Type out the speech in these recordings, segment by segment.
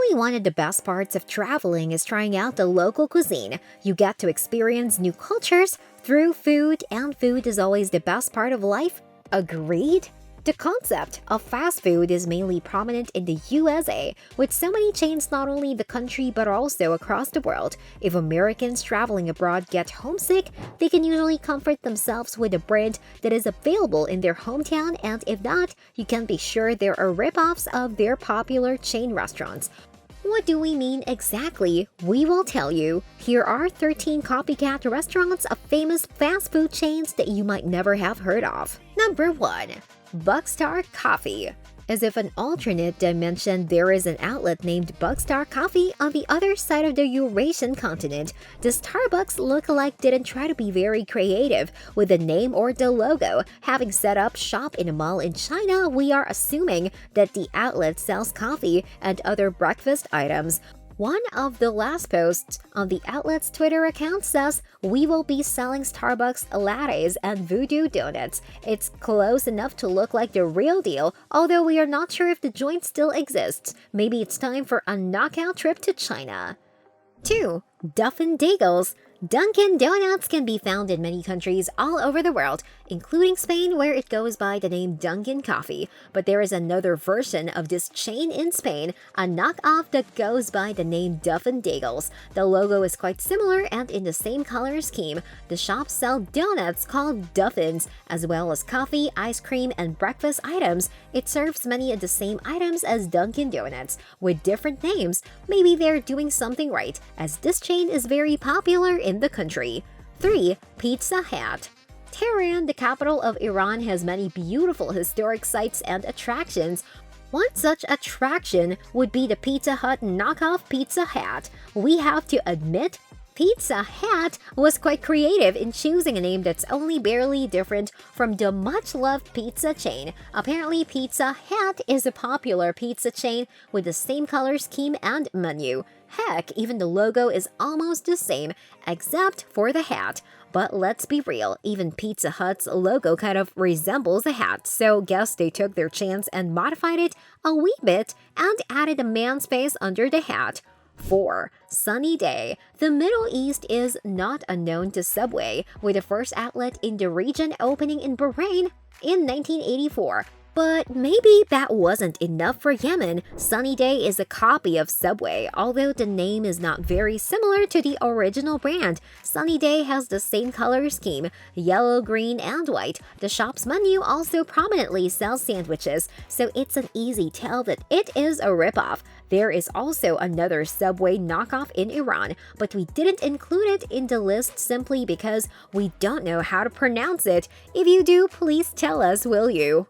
Actually, one of the best parts of traveling is trying out the local cuisine. You get to experience new cultures through food, and food is always the best part of life. Agreed? The concept of fast food is mainly prominent in the USA, with so many chains not only in the country but also across the world. If Americans traveling abroad get homesick, they can usually comfort themselves with a brand that is available in their hometown, and if not, you can be sure there are rip-offs of their popular chain restaurants. What do we mean exactly? We will tell you. Here are 13 copycat restaurants of famous fast food chains that you might never have heard of. Number 1. Buckstar Coffee. As if an alternate dimension, there is an outlet named Buckstar Coffee on the other side of the Eurasian continent. The Starbucks lookalike didn't try to be very creative with the name or the logo. Having set up shop in a mall in China, we are assuming that the outlet sells coffee and other breakfast items. One of the last posts on the outlet's Twitter account says, "We will be selling Starbucks lattes and voodoo donuts." It's close enough to look like the real deal, although we are not sure if the joint still exists. Maybe it's time for a knockout trip to China. 2. Duffin Dagels. Dunkin' Donuts can be found in many countries all over the world, including Spain, where it goes by the name Dunkin' Coffee. But there is another version of this chain in Spain, a knockoff that goes by the name Duffin Dagels. The logo is quite similar and in the same color scheme. The shops sell donuts called Duffins, as well as coffee, ice cream, and breakfast items. It serves many of the same items as Dunkin' Donuts, with different names. Maybe they're doing something right, as this chain is very popular in the country. 3. Pizza Hut. Tehran, the capital of Iran, has many beautiful historic sites and attractions. One such attraction would be the Pizza Hut knockoff Pizza Hut. We have to admit, Pizza Hut was quite creative in choosing a name that's only barely different from the much-loved pizza chain. Apparently, Pizza Hut is a popular pizza chain with the same color scheme and menu. Heck, even the logo is almost the same, except for the hat. But let's be real, even Pizza Hut's logo kind of resembles a hat, so guess they took their chance and modified it a wee bit and added a man's face under the hat. 4. Sunny Day. The Middle East is not unknown to Subway, with the first outlet in the region opening in Bahrain in 1984. But maybe that wasn't enough for Yemen. Sunny Day is a copy of Subway, although the name is not very similar to the original brand. Sunny Day has the same color scheme, yellow, green, and white. The shop's menu also prominently sells sandwiches, so it's an easy tell that it is a ripoff. There is also another Subway knockoff in Iran, but we didn't include it in the list simply because we don't know how to pronounce it. If you do, please tell us, will you?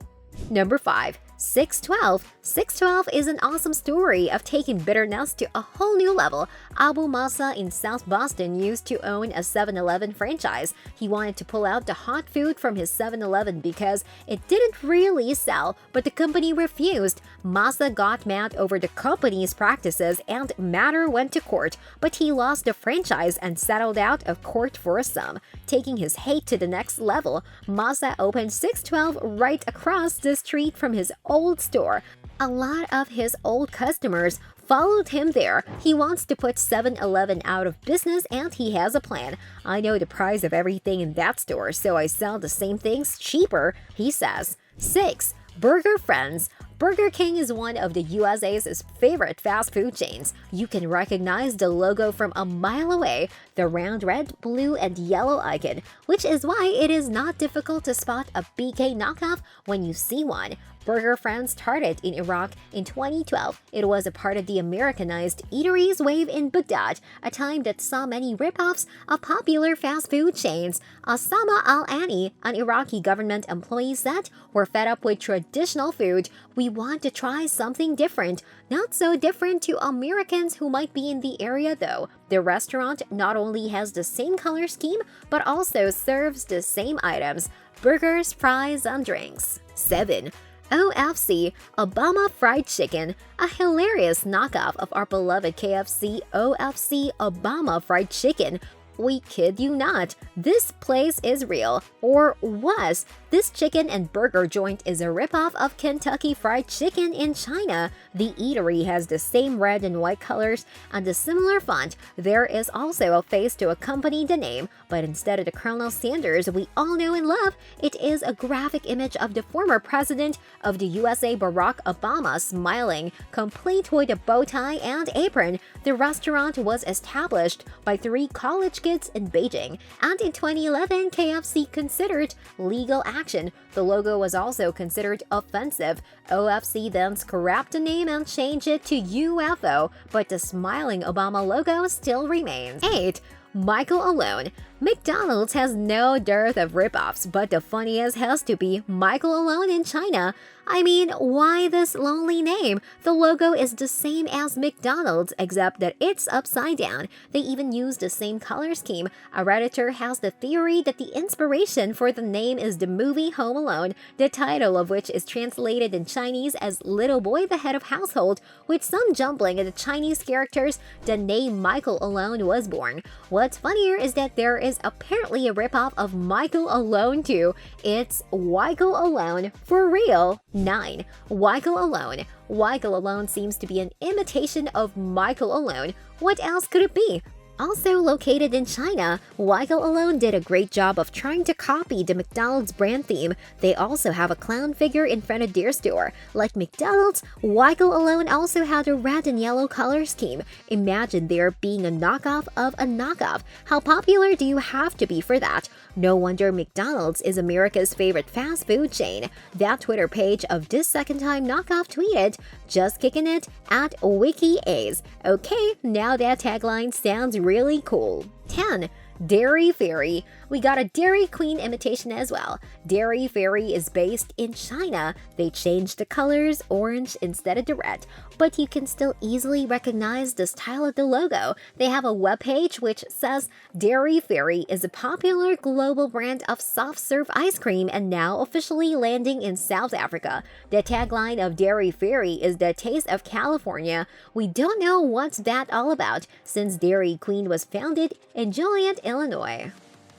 Number 5. 612. 612 is an awesome story of taking bitterness to a whole new level. Abu Masa in South Boston used to own a 7-Eleven franchise. He wanted to pull out the hot food from his 7-Eleven because it didn't really sell, but the company refused. Masa got mad over the company's practices and matter went to court, but he lost the franchise and settled out of court for a sum. Taking his hate to the next level, Masa opened 612 right across the street from his old store. A lot of his old customers followed him there. He wants to put 7-Eleven out of business and he has a plan. "I know the price of everything in that store, so I sell the same things cheaper," he says. 6. Burger Friends. Burger King is one of the USA's favorite fast food chains. You can recognize the logo from a mile away, the round red, blue, and yellow icon, which is why it is not difficult to spot a BK knockoff when you see one. Burger Friends started in Iraq in 2012. It was a part of the Americanized eateries wave in Baghdad, a time that saw many ripoffs of popular fast food chains. Osama al-Ani, an Iraqi government employee, said, "We're fed up with traditional food. We want to try something different." Not so different to Americans who might be in the area though. The restaurant not only has the same color scheme, but also serves the same items: burgers, fries, and drinks. 7. OFC, Obama Fried Chicken, a hilarious knockoff of our beloved KFC. OFC Obama Fried Chicken We kid you not, this place is real, or was. This chicken and burger joint is a ripoff of Kentucky Fried Chicken in China. The eatery has the same red and white colors and a similar font. There is also a face to accompany the name, but instead of the Colonel Sanders we all know and love, it is a graphic image of the former president of the USA, Barack Obama, smiling, complete with a bow tie and apron. The restaurant was established by 3 college kids in Beijing, and in 2011, KFC considered legal action. The logo was also considered offensive. OFC then scrapped the name and changed it to UFO, but the smiling Obama logo still remains. 8. Michael Alone. McDonald's has no dearth of ripoffs, but the funniest has to be Michael Alone in China. I mean, why this lonely name? The logo is the same as McDonald's, except that it's upside down. They even use the same color scheme. A Redditor has the theory that the inspiration for the name is the movie Home Alone, the title of which is translated in Chinese as Little Boy the Head of Household. With some jumbling of the Chinese characters, the name Michael Alone was born. What's funnier is that there is apparently a ripoff of Michael Alone too. It's Michael Alone for real. 9. Michael Alone. Michael Alone seems to be an imitation of Michael Alone. What else could it be? Also located in China, Michael Alone did a great job of trying to copy the McDonald's brand theme. They also have a clown figure in front of their store. Like McDonald's, Michael Alone also had a red and yellow color scheme. Imagine there being a knockoff of a knockoff. How popular do you have to be for that? No wonder McDonald's is America's favorite fast food chain. That Twitter page of this second-time knockoff tweeted, "Just kicking it at Wiki A's." Okay, now that tagline sounds really cool. 10. Dairy Fairy. We got a Dairy Queen imitation as well. Dairy Fairy is based in China. They changed the colors orange instead of the red, but you can still easily recognize the style of the logo. They have a webpage which says Dairy Fairy is a popular global brand of soft-serve ice cream and now officially landing in South Africa. The tagline of Dairy Fairy is the taste of California. We don't know what's that all about since Dairy Queen was founded in Joliet, Illinois.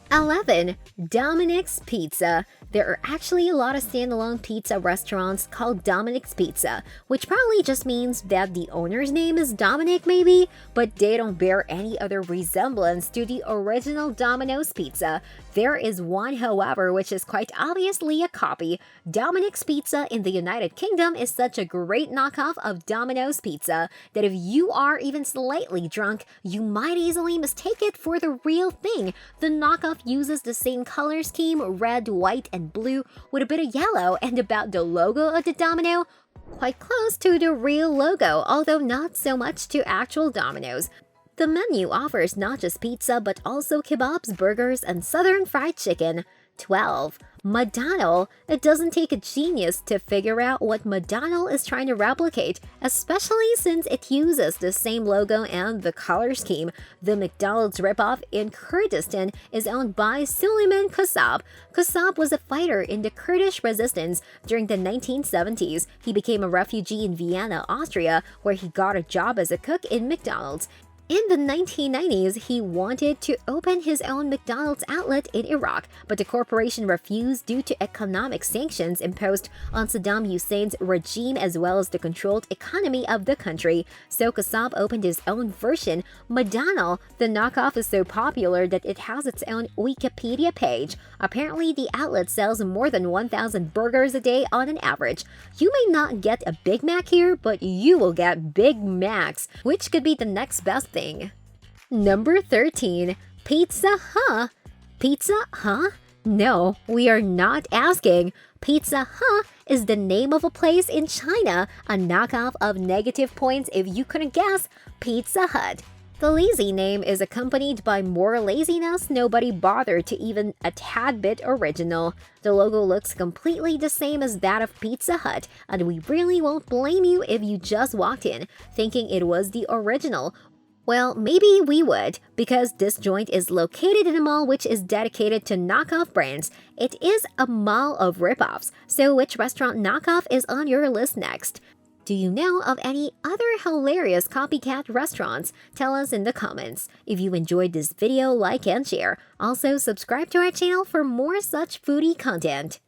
11. Dominic's Pizza. There are actually a lot of standalone pizza restaurants called Dominic's Pizza, which probably just means that the owner's name is Dominic maybe, but they don't bear any other resemblance to the original Domino's Pizza. There is one, however, which is quite obviously a copy. Dominic's Pizza in the United Kingdom is such a great knockoff of Domino's Pizza that if you are even slightly drunk, you might easily mistake it for the real thing. The knockoff uses the same color scheme, red, white, and blue, with a bit of yellow, and about the logo of the domino, quite close to the real logo, although not so much to actual Domino's. The menu offers not just pizza but also kebabs, burgers, and southern fried chicken. 12. Madonnell. It doesn't take a genius to figure out what Madonnell is trying to replicate, especially since it uses the same logo and the color scheme. The McDonald's ripoff in Kurdistan is owned by Suleiman Kassab. Kassab was a fighter in the Kurdish resistance during the 1970s. He became a refugee in Vienna, Austria, where he got a job as a cook in McDonald's. In the 1990s, he wanted to open his own McDonald's outlet in Iraq, but the corporation refused due to economic sanctions imposed on Saddam Hussein's regime as well as the controlled economy of the country. So Kassab opened his own version, Madonnell. The knockoff is so popular that it has its own Wikipedia page. Apparently, the outlet sells more than 1,000 burgers a day on an average. You may not get a Big Mac here, but you will get Big Macs, which could be the next best thing. Number 13. Pizza Huh? Pizza Huh? No, we are not asking. Pizza Huh is the name of a place in China, a knockoff of negative points if you couldn't guess, Pizza Hut. The lazy name is accompanied by more laziness. Nobody bothered to even a tad bit original. The logo looks completely the same as that of Pizza Hut, and we really won't blame you if you just walked in thinking it was the original. Well, maybe we would, because this joint is located in a mall which is dedicated to knockoff brands. It is a mall of ripoffs, so which restaurant knockoff is on your list next? Do you know of any other hilarious copycat restaurants? Tell us in the comments. If you enjoyed this video, like and share. Also, subscribe to our channel for more such foodie content.